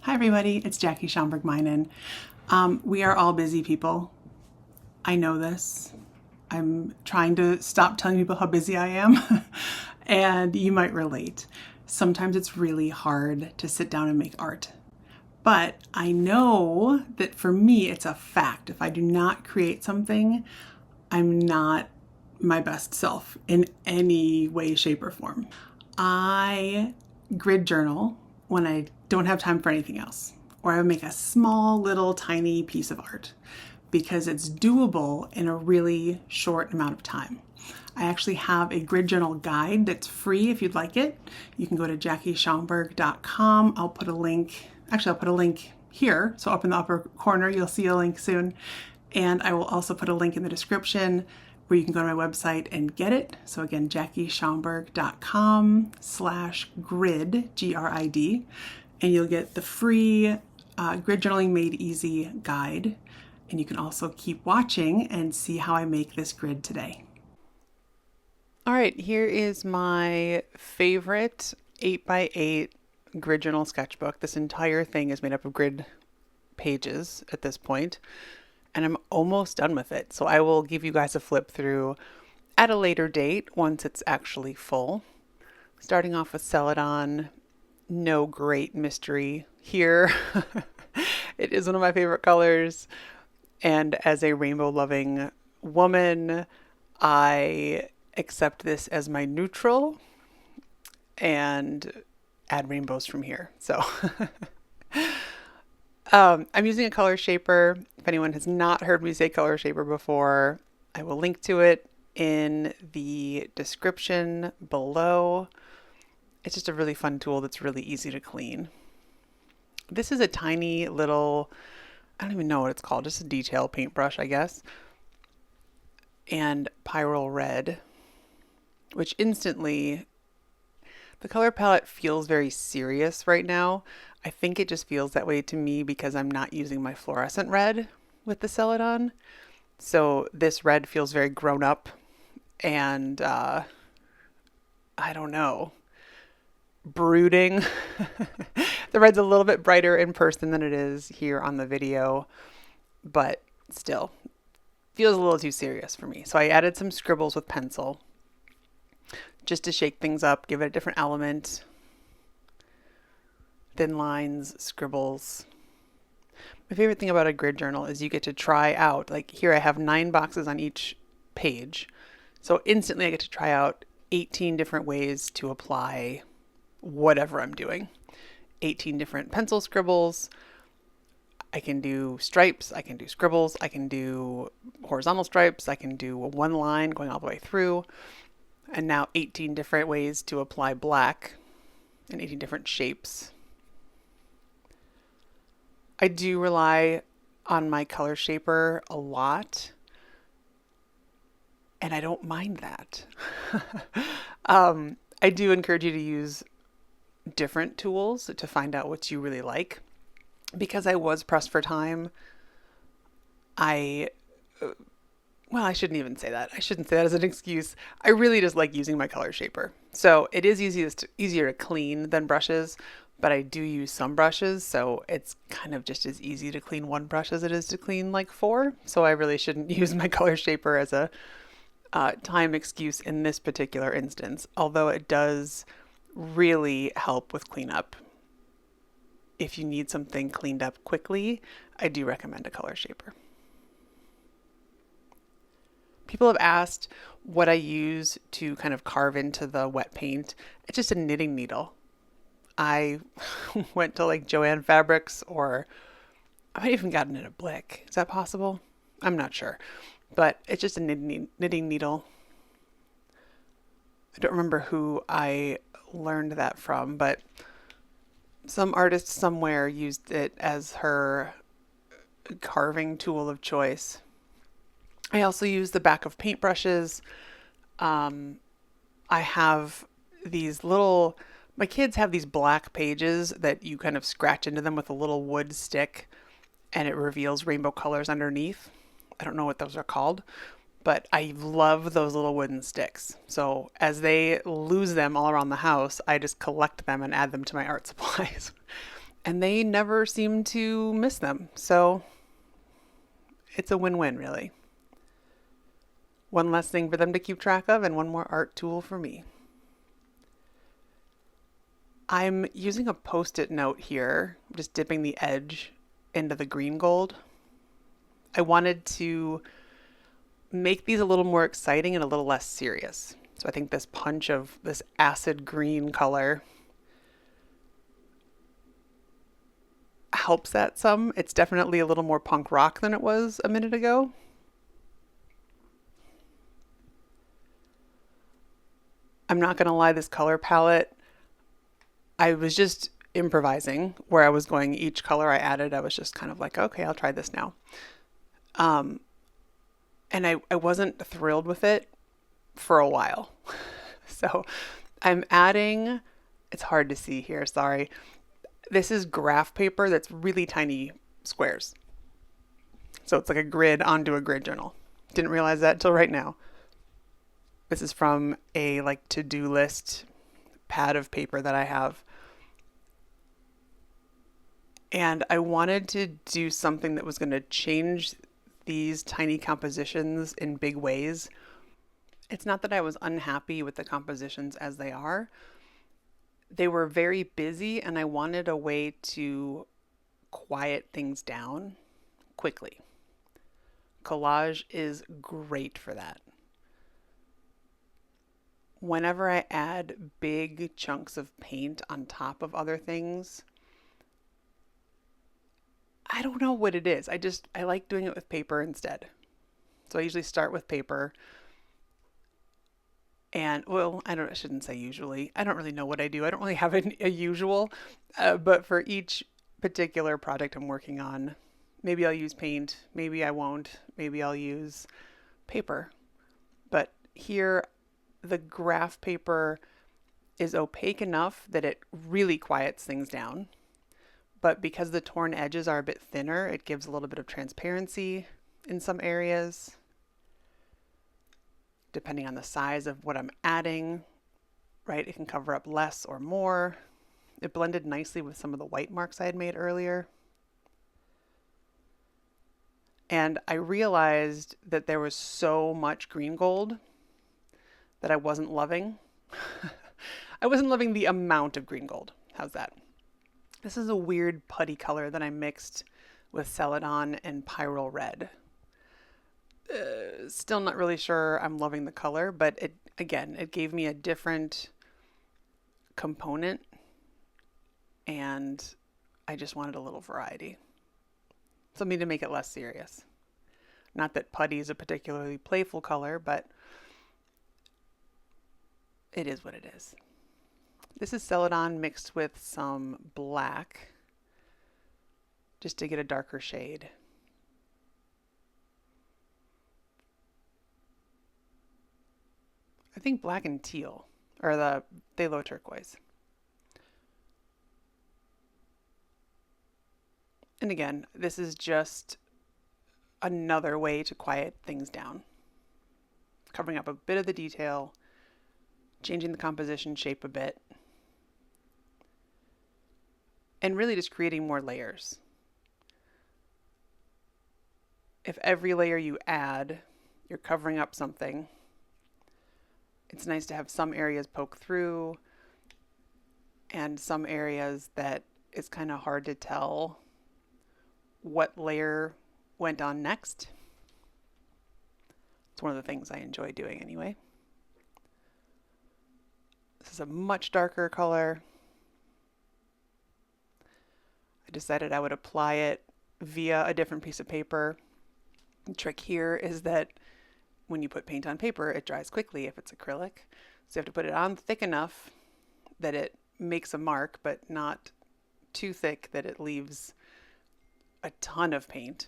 Hi everybody, it's Jackie Schomburg-Minen. We are all busy people. I know this. I'm trying to stop telling people how busy I am and you might relate. Sometimes it's really hard to sit down and make art. But I know that for me it's a fact. If I do not create something, I'm not my best self in any way, shape, or form. I grid journal when I don't have time for anything else, or I make a small little tiny piece of art because it's doable in a really short amount of time. I actually have a grid journal guide that's free if you'd like it. You can go to jackieschaumburg.com. I'll put a link here. So up in the upper corner, you'll see a link soon. And I will also put a link in the description where you can go to my website and get it. So again, jackieschaumburg.com/grid, G-R-I-D, and you'll get the free Grid Journaling Made Easy guide. And you can also keep watching and see how I make this grid today. All right, here is my favorite 8x8 grid journal sketchbook. This entire thing is made up of grid pages at this point, and I'm almost done with it. So I will give you guys a flip through at a later date once it's actually full. Starting off with Celadon, no great mystery here. It is one of my favorite colors, and as a rainbow loving woman, I accept this as my neutral and add rainbows from here. So I'm using a color shaper. If anyone has not heard me say color shaper before, I will link to it in the description below. It's just a really fun tool that's really easy to clean. This is a tiny little, I don't even know what it's called, just a detail paintbrush, I guess. And Pyrrole Red, which instantly, the color palette feels very serious right now. I think it just feels that way to me because I'm not using my fluorescent red with the Celadon. So this red feels very grown up and I don't know, brooding. The red's a little bit brighter in person than it is here on the video, but still feels a little too serious for me. So I added some scribbles with pencil just to shake things up, give it a different element. Thin lines, scribbles. My favorite thing about a grid journal is you get to try out, like here I have 9 boxes on each page. So instantly I get to try out 18 different ways to apply whatever I'm doing. 18 different pencil scribbles. I can do stripes, I can do scribbles, I can do horizontal stripes, I can do one line going all the way through. And now 18 different ways to apply black and 18 different shapes. I do rely on my color shaper a lot, and I don't mind that. I do encourage you to use different tools to find out what you really like. Because I was pressed for time, I shouldn't even say that. I shouldn't say that as an excuse. I really just like using my color shaper. So it is easier to clean than brushes, but I do use some brushes, so it's kind of just as easy to clean one brush as it is to clean like 4. So I really shouldn't use my color shaper as a time excuse in this particular instance, although it does really help with cleanup. If you need something cleaned up quickly, I do recommend a color shaper. People have asked what I use to kind of carve into the wet paint. It's just a knitting needle. I went to like Joann Fabrics, or I might even gotten it at Blick. Is that possible? I'm not sure. But it's just a knitting needle. I don't remember who I learned that from, but some artist somewhere used it as her carving tool of choice. I also use the back of paintbrushes. I have these little, my kids have these black pages that you kind of scratch into them with a little wood stick and it reveals rainbow colors underneath. I don't know what those are called, but I love those little wooden sticks. So as they lose them all around the house, I just collect them and add them to my art supplies. and they never seem to miss them. So it's a win-win, really. One less thing for them to keep track of and one more art tool for me. I'm using a post-it note here, just dipping the edge into the green gold. I wanted to make these a little more exciting and a little less serious. So I think this punch of this acid green color helps that some. It's definitely a little more punk rock than it was a minute ago. I'm not going to lie, this color palette, I was just improvising where I was going. Each color I added, I was just kind of like, okay, I'll try this now. And I wasn't thrilled with it for a while. So I'm adding, it's hard to see here, sorry. This is graph paper that's really tiny squares. So it's like a grid onto a grid journal. Didn't realize that until right now. This is from a like to-do list pad of paper that I have. And I wanted to do something that was going to change these tiny compositions in big ways. It's not that I was unhappy with the compositions as they are. They were very busy, and I wanted a way to quiet things down quickly. Collage is great for that. Whenever I add big chunks of paint on top of other things, I don't know what it is. I like doing it with paper instead. So I usually start with paper. And well, I shouldn't say usually. I don't really know what I do. I don't really have a usual. But for each particular project I'm working on, maybe I'll use paint, maybe I won't, maybe I'll use paper. But here, the graph paper is opaque enough that it really quiets things down. But because the torn edges are a bit thinner, it gives a little bit of transparency in some areas. Depending on the size of what I'm adding, right? It can cover up less or more. It blended nicely with some of the white marks I had made earlier. And I realized that there was so much green gold that I wasn't loving. I wasn't loving the amount of green gold. How's that? This is a weird putty color that I mixed with Celadon and Pyrrole Red. Still not really sure I'm loving the color, but it gave me a different component, and I just wanted a little variety. Something to make it less serious. Not that putty is a particularly playful color, but it is what it is. This is Celadon mixed with some black, just to get a darker shade. I think black and teal, or the phthalo turquoise. And again, this is just another way to quiet things down. Covering up a bit of the detail, changing the composition shape a bit, and really just creating more layers. If every layer you add, you're covering up something, it's nice to have some areas poke through and some areas that it's kind of hard to tell what layer went on next. It's one of the things I enjoy doing anyway. This is a much darker color. I decided I would apply it via a different piece of paper. The trick here is that when you put paint on paper, it dries quickly if it's acrylic. So you have to put it on thick enough that it makes a mark, but not too thick that it leaves a ton of paint.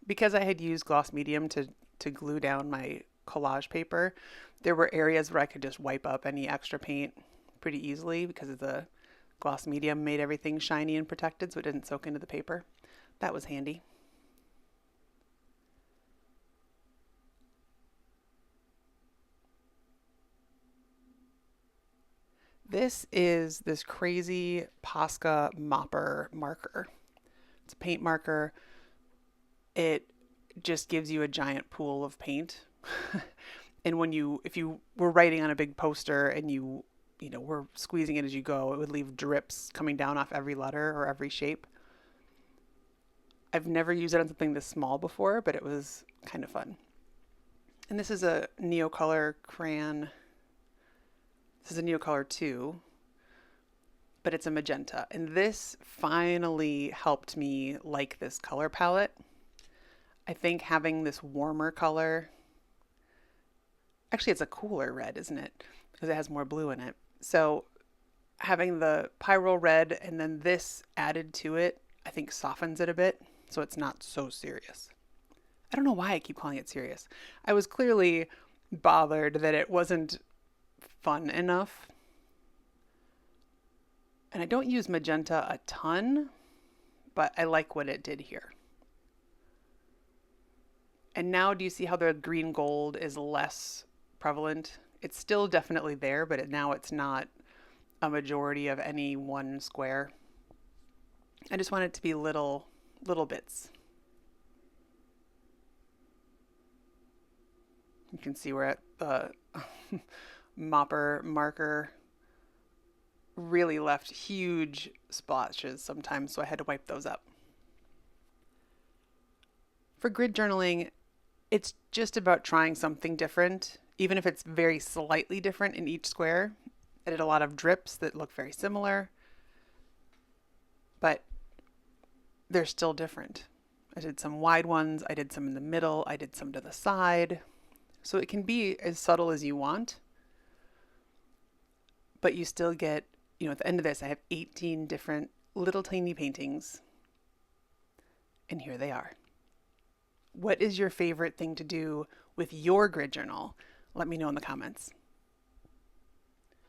Because I had used gloss medium to glue down my collage paper, there were areas where I could just wipe up any extra paint pretty easily because of the gloss medium made everything shiny and protected so it didn't soak into the paper. That was handy. This is this crazy Posca Mopper marker. It's a paint marker. It just gives you a giant pool of paint. And if you were writing on a big poster and were squeezing it as you go, it would leave drips coming down off every letter or every shape. I've never used it on something this small before, but it was kind of fun. And this is a Neocolor crayon. This is a Neocolor 2, but it's a magenta. And this finally helped me like this color palette. I think having this warmer color, actually it's a cooler red, isn't it? Because it has more blue in it. So having the Pyrrole red and then this added to it, I think softens it a bit so it's not so serious. I don't know why I keep calling it serious. I was clearly bothered that it wasn't fun enough. And I don't use magenta a ton, but I like what it did here. And now do you see how the green gold is less prevalent? It's still definitely there, but now it's not a majority of any one square. I just want it to be little bits. You can see where the Mopper marker really left huge splotches sometimes, so I had to wipe those up. For grid journaling, it's just about trying something different, even if it's very slightly different in each square. I did a lot of drips that look very similar, but they're still different. I did some wide ones, I did some in the middle, I did some to the side. So it can be as subtle as you want, but you still get, at the end of this, I have 18 different little tiny paintings, and here they are. What is your favorite thing to do with your grid journal? Let me know in the comments.